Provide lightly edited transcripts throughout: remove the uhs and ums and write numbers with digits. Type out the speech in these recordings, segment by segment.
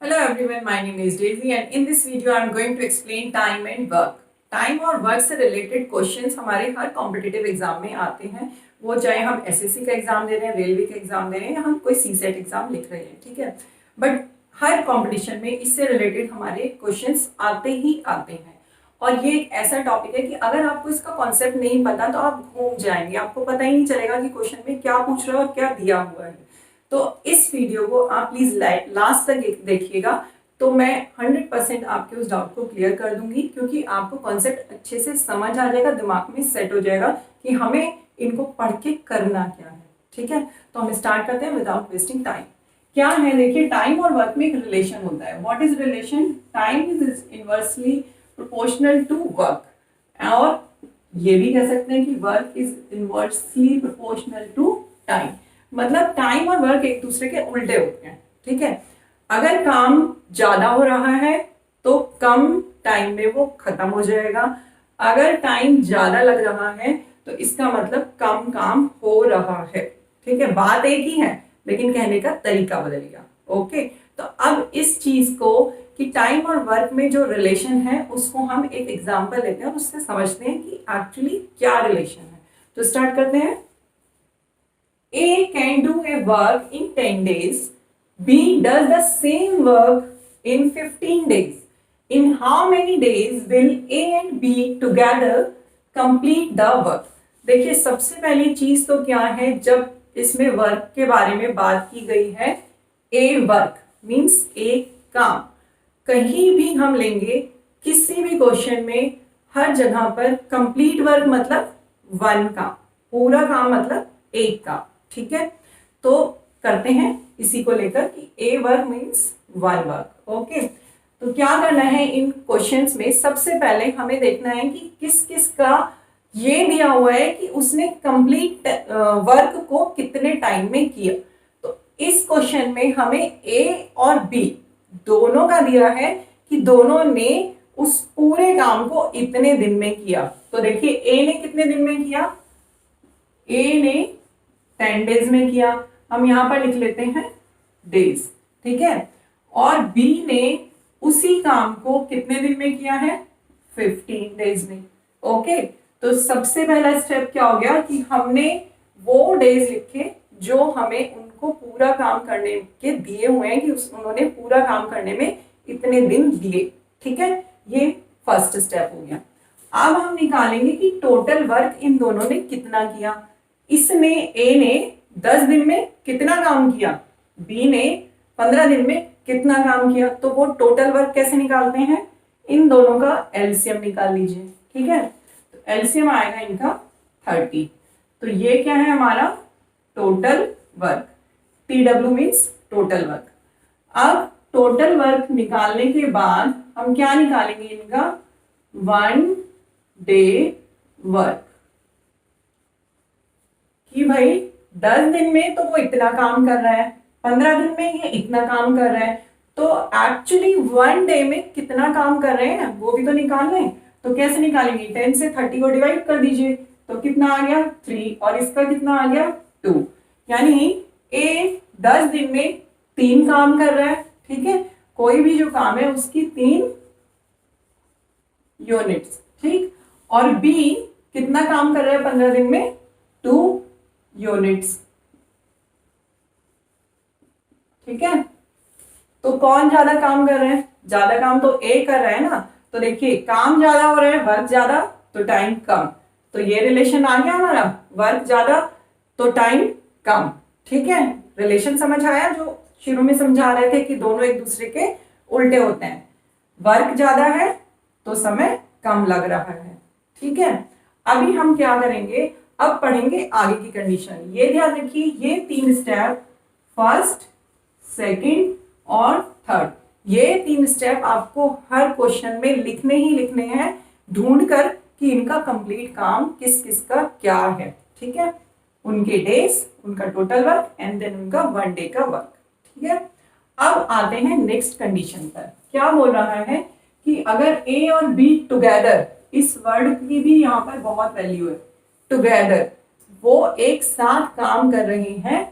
Hello everyone, my name is Daisy and in this video I am going to explain time and work. Time और work से related questions हमारे हर competitive exam में आते हैं, वो चाहे हम एसएससी का एग्जाम दे रहे हैं, रेलवे का एग्जाम दे रहे हैं या हम कोई सीसेट एग्जाम लिख रहे हैं, ठीक है। बट हर कंपटीशन में इससे रिलेटेड हमारे क्वेश्चंस आते ही आते हैं और ये एक ऐसा टॉपिक है कि अगर आपको इसका कॉन्सेप्ट नहीं पता तो आप घूम जाएंगे, आपको पता ही नहीं चलेगा कि क्वेश्चन में क्या पूछ रहा है और क्या दिया हुआ है। तो इस वीडियो को आप प्लीज लास्ट तक देखिएगा, तो मैं 100% आपके उस डाउट को क्लियर कर दूंगी, क्योंकि आपको कॉन्सेप्ट अच्छे से समझ आ जाएगा, दिमाग में सेट हो जाएगा कि हमें इनको पढ़ के करना क्या है, ठीक है। तो हम स्टार्ट करते हैं विदाउट वेस्टिंग टाइम। क्या है, देखिए टाइम और वर्क में एक रिलेशन होता है। What is relation? Time is inversely proportional to work, और ये भी कह सकते हैं कि work is inversely proportional to time. मतलब टाइम और वर्क एक दूसरे के उल्टे होते हैं, ठीक है। अगर काम ज्यादा हो रहा है तो कम टाइम में वो खत्म हो जाएगा, अगर टाइम ज्यादा लग रहा है तो इसका मतलब कम काम हो रहा है, ठीक है। बात एक ही है लेकिन कहने का तरीका बदल गया। ओके, तो अब इस चीज को कि टाइम और वर्क में जो रिलेशन है उसको हम एक एग्जांपल लेते हैं और उससे समझते हैं कि एक्चुअली क्या रिलेशन है। तो स्टार्ट करते हैं। A can do a work in 10 days. B does the same work in 15 days. In how many days will A and B together complete the work? देखिए सबसे पहली चीज तो क्या है, जब इसमें वर्क के बारे में बात की गई है, A वर्क मीन्स एक काम। कहीं भी हम लेंगे किसी भी क्वेश्चन में हर जगह पर कंप्लीट वर्क मतलब वन काम, पूरा काम मतलब एक काम, ठीक है। तो करते हैं इसी को लेकर कि a work means one work. Okay, तो क्या करना है इन क्वेश्चंस में, सबसे पहले हमें देखना है कि किस किस का ये दिया हुआ है कि उसने कंप्लीट वर्क को कितने टाइम में किया। तो इस क्वेश्चन में हमें ए और बी दोनों का दिया है कि दोनों ने उस पूरे काम को इतने दिन में किया। तो देखिए ए ने कितने दिन में किया, ए ने 10 डेज में किया, हम यहां पर लिख लेते हैं डेज, ठीक है। और बी ने उसी काम को कितने दिन में किया है, 15 डेज में। ओके, तो सबसे पहला स्टेप क्या हो गया कि हमने वो डेज लिखे जो हमें उनको पूरा काम करने के दिए हुए हैं, कि उन्होंने पूरा काम करने में इतने दिन दिए, ठीक है। ये फर्स्ट स्टेप हो गया। अब हम निकालेंगे कि टोटल वर्क इन दोनों ने कितना किया। इसने ए ने 10 दिन में कितना काम किया, बी ने 15 दिन में कितना काम किया। तो वो टोटल वर्क कैसे निकालते हैं, इन दोनों का एलसीएम निकाल लीजिए, ठीक है। तो एलसीएम आएगा इनका 30। तो ये क्या है हमारा total work, TW means total work. अब टोटल वर्क निकालने के बाद हम क्या निकालेंगे, इनका 1 डे वर्क, कि भाई 10 दिन में तो वो इतना काम कर रहा है, 15 दिन में ये इतना काम कर रहा है, तो एक्चुअली 1 डे में कितना काम कर रहे हैं वो भी तो निकालना है। तो कैसे निकालेंगे, 10 से 30 को डिवाइड कर दीजिए, तो कितना आ गया 3 और इसका कितना आ गया 2। यानी ए 10 दिन में 3 काम कर रहा है, ठीक है। कोई भी जो काम है उसकी 3 यूनिट्स, ठीक। और बी कितना काम कर रहा है 15 दिन में, 2 यूनिट्स, ठीक है। तो कौन ज्यादा काम कर रहे हैं, ज्यादा काम तो ए कर रहा है ना। तो देखिए काम ज्यादा हो रहा है, वर्क ज्यादा तो टाइम कम, तो ये रिलेशन आ गया हमारा, वर्क ज्यादा तो टाइम कम, ठीक है। रिलेशन समझ आया, जो शुरू में समझा रहे थे कि दोनों एक दूसरे के उल्टे होते हैं। वर्क ज्यादा है तो समय कम लग रहा है, ठीक है। अभी हम क्या करेंगे, अब पढ़ेंगे आगे की कंडीशन। ये ध्यान रखिए, ये 3 स्टेप, फर्स्ट, सेकंड और थर्ड, ये 3 स्टेप आपको हर क्वेश्चन में लिखने ही लिखने हैं, ढूंढ कर कि इनका कंप्लीट काम किस किस का क्या है, ठीक है। उनके डेज, उनका टोटल वर्क एंड देन उनका 1 डे का वर्क, ठीक है। अब आते हैं नेक्स्ट कंडीशन पर। क्या बोल रहा है कि अगर ए और बी टुगेदर, इस वर्ड की भी यहाँ पर बहुत वैल्यू है, टुगेदर, वो एक साथ काम कर रहे हैं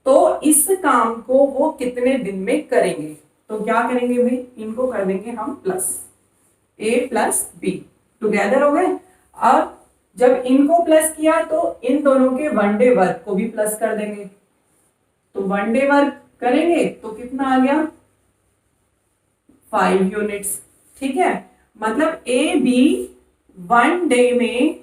तो इस काम को वो कितने दिन में करेंगे। तो क्या करेंगे भाई, इनको कर देंगे हम plus, a plus be together हो गए। अब जब इनको प्लस किया तो इन दोनों के वन डे वर्क को भी प्लस कर देंगे, तो वन डे वर्क करेंगे तो कितना आ गया 5 यूनिट्स। ठीक है, मतलब ए बी वन डे में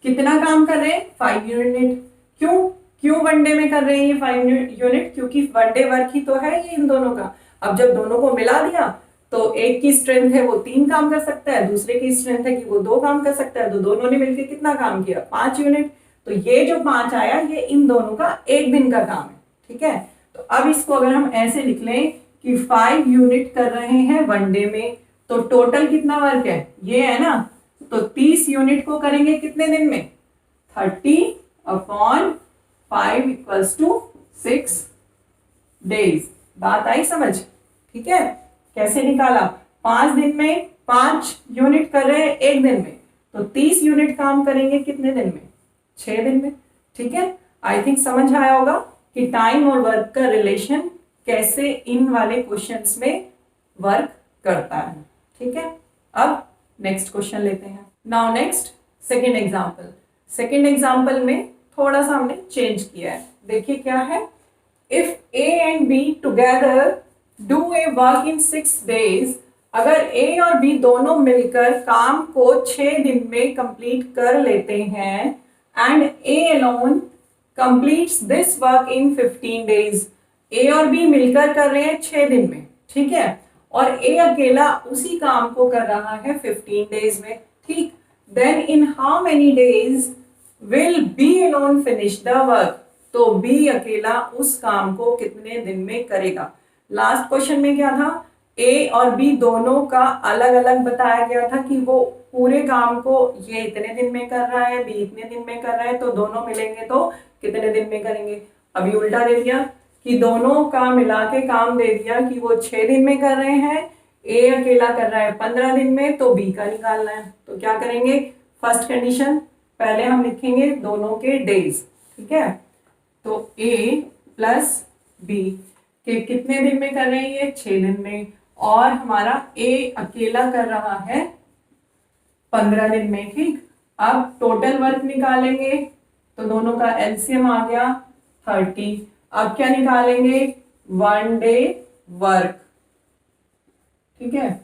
कितना काम कर रहे हैं 5 यूनिट। क्यों क्यों वन डे में कर रहे हैं ये 5 यूनिट, क्योंकि वन डे वर्क ही तो है ये इन दोनों का। अब जब दोनों को मिला दिया तो एक की स्ट्रेंथ है वो 3 काम कर सकता है, दूसरे की स्ट्रेंथ है कि वो 2 काम कर सकता है, तो दोनों ने मिलकर कितना काम किया 5 यूनिट। तो ये जो 5 आया ये इन दोनों का एक दिन का काम है। ठीक है, तो अब इसको अगर हम ऐसे लिख लें कि 5 यूनिट कर रहे हैं वन डे में, तो टोटल कितना वर्क है ये है ना, तो 30 यूनिट को करेंगे कितने दिन में 30/5 इक्वल्स टू 6 डेज। बात आई समझ। ठीक है, कैसे निकाला, 5 दिन में 5 यूनिट कर रहे हैं एक दिन में, तो 30 यूनिट काम करेंगे कितने दिन में 6 दिन में। ठीक है, आई थिंक समझ आया होगा कि टाइम और वर्क का रिलेशन कैसे इन वाले क्वेश्चंस में वर्क करता है। ठीक है, अब नेक्स्ट क्वेश्चन लेते हैं। Now next second example. Second example में थोड़ा सा हमने चेंज किया है। देखिए क्या है, if A and be together do a work in 6 days, अगर ए और बी दोनों मिलकर काम को 6 दिन में कंप्लीट कर लेते हैं and A alone completes this work in 15 days, A और बी मिलकर कर रहे हैं 6 दिन में। ठीक है, और ए अकेला उसी काम को कर रहा है 15 डेज में। ठीक, then in how many days will B alone finish the work, तो बी अकेला उस काम को कितने दिन में करेगा। लास्ट क्वेश्चन में क्या था, ए और बी दोनों का अलग अलग बताया गया था कि वो पूरे काम को ये इतने दिन में कर रहा है, बी इतने दिन में कर रहा है, तो दोनों मिलेंगे तो कितने दिन में करेंगे। अभी उल्टा दे दिया कि दोनों का मिला के काम दे दिया कि वो 6 दिन में कर रहे हैं, ए अकेला कर रहा है 15 दिन में, तो बी का निकालना है। तो क्या करेंगे, फर्स्ट कंडीशन पहले हम लिखेंगे दोनों के डेज। ठीक है, तो ए प्लस बी के कितने दिन में कर रहे हैं ये 6 दिन में, और हमारा ए अकेला कर रहा है 15 दिन में। ठीक, अब टोटल वर्क निकालेंगे तो दोनों का एलसीएम आ गया 30। अब क्या निकालेंगे, वन डे वर्क। ठीक है,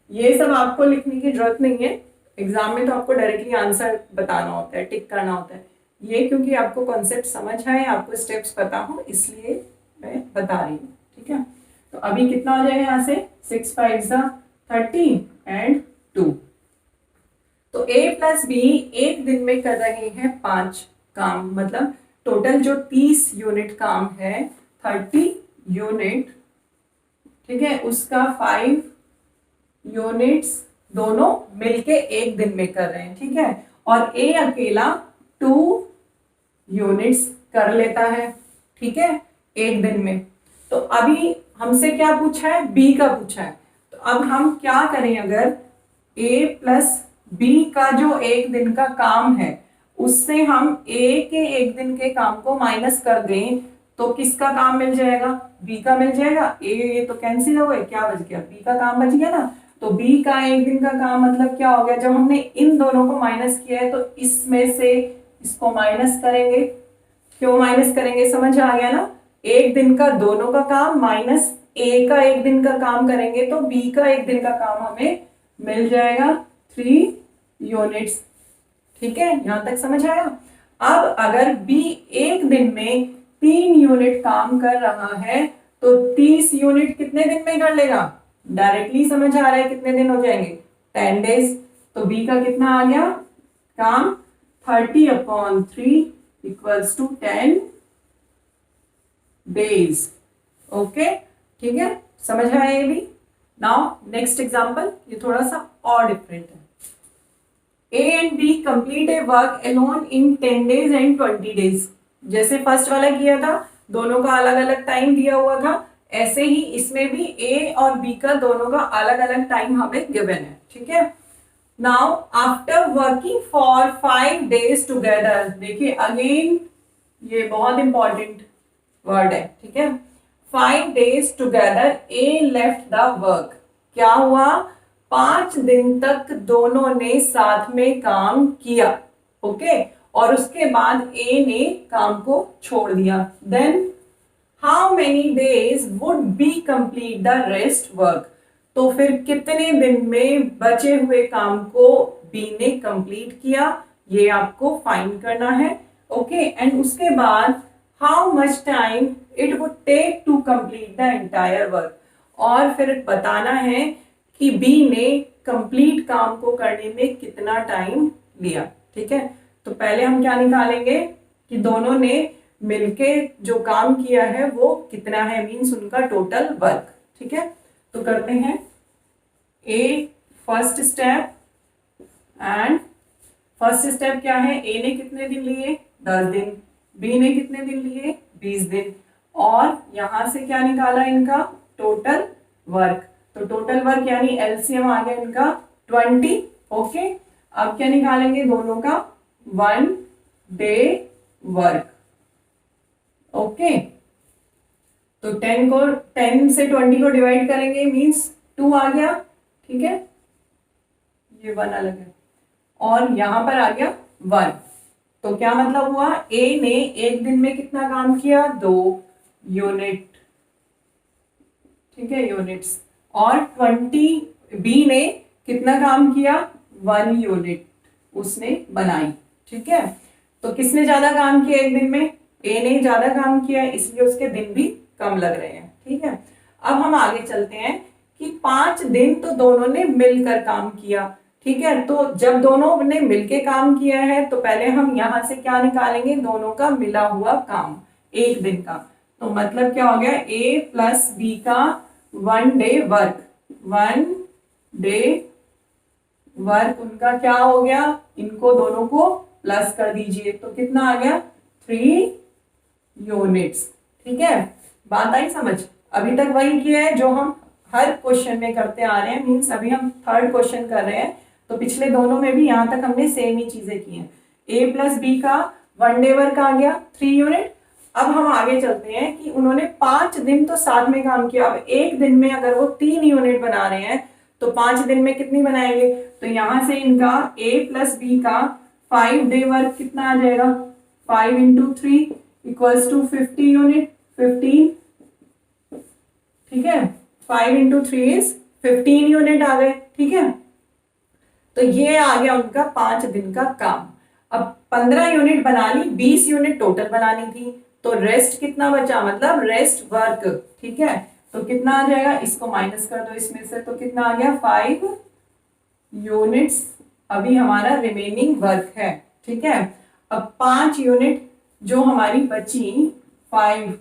ये सब आपको लिखने की जरूरत नहीं है, एग्जाम में तो आपको डायरेक्टली आंसर बताना होता है, टिक करना होता है। ये क्योंकि आपको कॉन्सेप्ट समझ है, आपको स्टेप्स पता हो, इसलिए मैं बता रही हूँ। ठीक है, तो अभी कितना हो जाएगा यहाँ से 6 5 30 एंड 2, तो ए प्लस बी एक दिन में कर रहे हैं 5 काम, मतलब टोटल जो 30 यूनिट काम है 30 यूनिट। ठीक है, उसका 5 यूनिट्स दोनों मिलके एक दिन में कर रहे हैं। ठीक है, और ए अकेला 2 यूनिट्स कर लेता है। ठीक है, एक दिन में। तो अभी हमसे क्या पूछा है, बी का पूछा है, तो अब हम क्या करें, अगर ए प्लस बी का जो एक दिन का काम है उससे हम ए के एक दिन के काम को माइनस कर दें तो किसका काम मिल जाएगा, बी का मिल जाएगा। ए तो कैंसिल हो गए, क्या बच गया, बी का काम बच गया ना। तो बी का एक दिन का काम मतलब क्या हो गया, जब हमने इन दोनों को माइनस किया है तो इसमें से इसको माइनस करेंगे। क्यों माइनस करेंगे, समझ आ गया ना, एक दिन का दोनों का काम माइनस ए का एक दिन का काम करेंगे तो बी का एक दिन का काम हमें मिल जाएगा 3 यूनिट्स। ठीक है, यहां तक समझ आया। अब अगर बी एक दिन में 3 यूनिट काम कर रहा है तो 30 यूनिट कितने दिन में कर लेगा, डायरेक्टली समझ आ रहा है कितने दिन हो जाएंगे 10 डेज। तो बी का कितना आ गया काम 30/3 इक्वल्स टू 10 डेज। ओके, ठीक है, समझ आया ये भी। नाउ नेक्स्ट एग्जांपल, ये थोड़ा सा और डिफरेंट है। A and B complete a work alone in 10 days and 20 days। जैसे फर्स्ट वाला किया था, दोनों का अलग अलग टाइम दिया हुआ था, ऐसे ही इसमें भी A और B का दोनों का अलग अलग टाइम हमें गिवन है। ठीक है, now after working for 5 days together, देखिए अगेन ये बहुत इंपॉर्टेंट वर्ड है। ठीक है, 5 days together A left the work. क्या हुआ? 5 दिन तक दोनों ने साथ में काम किया, ओके, और उसके बाद ए ने काम को छोड़ दिया. Then how many days would B complete the rest work. तो फिर कितने दिन में बचे हुए काम को बी ने कंप्लीट किया, ये आपको फाइंड करना है, ओके. एंड उसके बाद how much time it would take to complete the entire work. और फिर बताना है कि बी ने कंप्लीट काम को करने में कितना टाइम लिया, ठीक है. तो पहले हम क्या निकालेंगे कि दोनों ने मिलके जो काम किया है वो कितना है, मीन्स उनका टोटल वर्क, ठीक है. तो करते हैं A first step. And first step क्या है, ए ने कितने दिन लिए, 10 दिन, बी ने कितने दिन लिए, 20 दिन, और यहां से क्या निकाला इनका टोटल वर्क. तो टोटल वर्क यानी एलसीएम आ गया इनका 20, ओके. अब क्या निकालेंगे दोनों का, 1 डे वर्क, ओके. तो 10 से 20 को डिवाइड करेंगे, मीन्स 2 आ गया, ठीक है. ये 1 अलग है और यहां पर आ गया 1. तो क्या मतलब हुआ, ए ने एक दिन में कितना काम किया, 2 यूनिट, ठीक है, यूनिट्स. और 20 बी ने कितना काम किया, 1 यूनिट उसने बनाई, ठीक है. तो किसने ज्यादा काम किया एक दिन में, ए ने ज्यादा काम किया, इसलिए उसके दिन भी कम लग रहे हैं, ठीक है. अब हम आगे चलते हैं कि 5 दिन तो दोनों ने मिलकर काम किया, ठीक है. तो जब दोनों ने मिलके काम किया है तो पहले हम यहां से क्या निकालेंगे, दोनों का मिला हुआ काम एक दिन का. तो मतलब क्या हो गया, ए प्लस बी का 1 डे वर्क, 1 डे वर्क उनका क्या हो गया, इनको दोनों को प्लस कर दीजिए तो कितना आ गया, 3 यूनिट्स, ठीक है. बात आई समझ. अभी तक वही किया है जो हम हर क्वेश्चन में करते आ रहे हैं, मीन्स अभी हम थर्ड क्वेश्चन कर रहे हैं. तो पिछले दोनों में भी यहां तक हमने सेम ही चीजें की हैं. ए प्लस बी का 1 डे वर्क आ गया 3 यूनिट. अब हम आगे चलते हैं कि उन्होंने 5 दिन तो साथ में काम किया. अब एक दिन में अगर वो 3 यूनिट बना रहे हैं तो 5 दिन में कितनी बनाएंगे. तो यहां से इनका ए प्लस बी का 5 डे वर्क कितना आ जाएगा, 5 इंटू 3 इक्वल्स टू 50 यूनिट, 15, ठीक है. 5 इंटू 3 इज 15 यूनिट आ गए, ठीक है. तो ये आ गया उनका 5 दिन का काम. अब 15 यूनिट बना ली, 20 यूनिट टोटल बनानी थी, तो रेस्ट कितना बचा, मतलब रेस्ट वर्क, ठीक है. तो कितना आ जाएगा, इसको माइनस कर दो इसमें से, तो कितना आ गया 5 यूनिट्स अभी हमारा रिमेनिंग वर्क है, ठीक है. अब 5 यूनिट जो हमारी बची, 5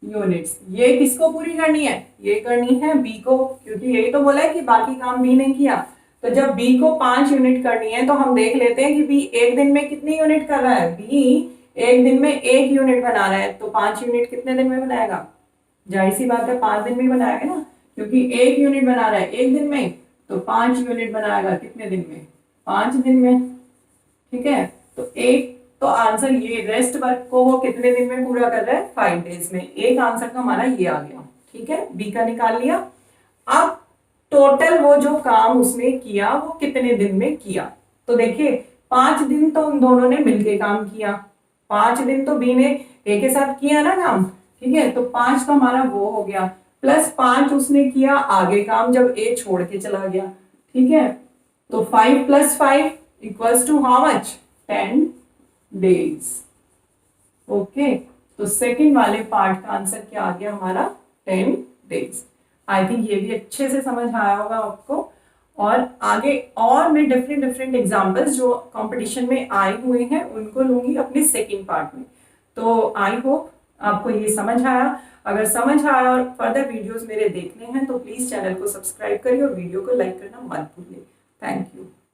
यूनिट्स, ये किसको पूरी करनी है, ये करनी है बी को, क्योंकि यही तो बोला है कि बाकी काम बी ने किया. तो जब बी को 5 यूनिट करनी है तो हम देख लेते हैं कि बी एक दिन में कितनी यूनिट कर रहा है. बी एक दिन में 1 यूनिट बना रहा है, तो 5 यूनिट कितने दिन में बनाएगा, जाहिर सी बात है 5 दिन में बनाएगा ना, क्योंकि 1 यूनिट बना रहा है एक दिन में, तो 5 यूनिट बनाएगा कितने दिन में, 5 दिन में, ठीक है. तो आंसर ये रेस्ट वर्क को वो कितने दिन में पूरा कर रहा है, 5 डेज में. एक आंसर का हमारा ये आ गया, ठीक है, बी का निकाल लिया. अब टोटल वो जो काम उसने किया वो कितने दिन में किया. तो देखिए 5 दिन तो उन दोनों ने मिलके काम किया, 5 दिन तो बी ने ए के साथ किया ना काम, ठीक है. तो 5 तो हमारा वो हो गया, प्लस 5 उसने किया आगे काम जब ए छोड़ के चला गया, ठीक है. तो 5 plus 5 equals to how much, 10 days, okay. तो सेकंड वाले पार्ट का आंसर क्या आ गया हमारा, 10 डेज. आई थिंक ये भी अच्छे से समझ आया होगा आपको. और आगे और मैं डिफरेंट एग्जांपल्स जो कंपटीशन में आए हुए हैं उनको लूंगी अपने सेकंड पार्ट में. तो आई होप आपको ये समझ आया. अगर समझ आया और फर्दर वीडियोस मेरे देखने हैं तो प्लीज चैनल को सब्सक्राइब करिए और वीडियो को लाइक करना मत भूलिए. Thank you.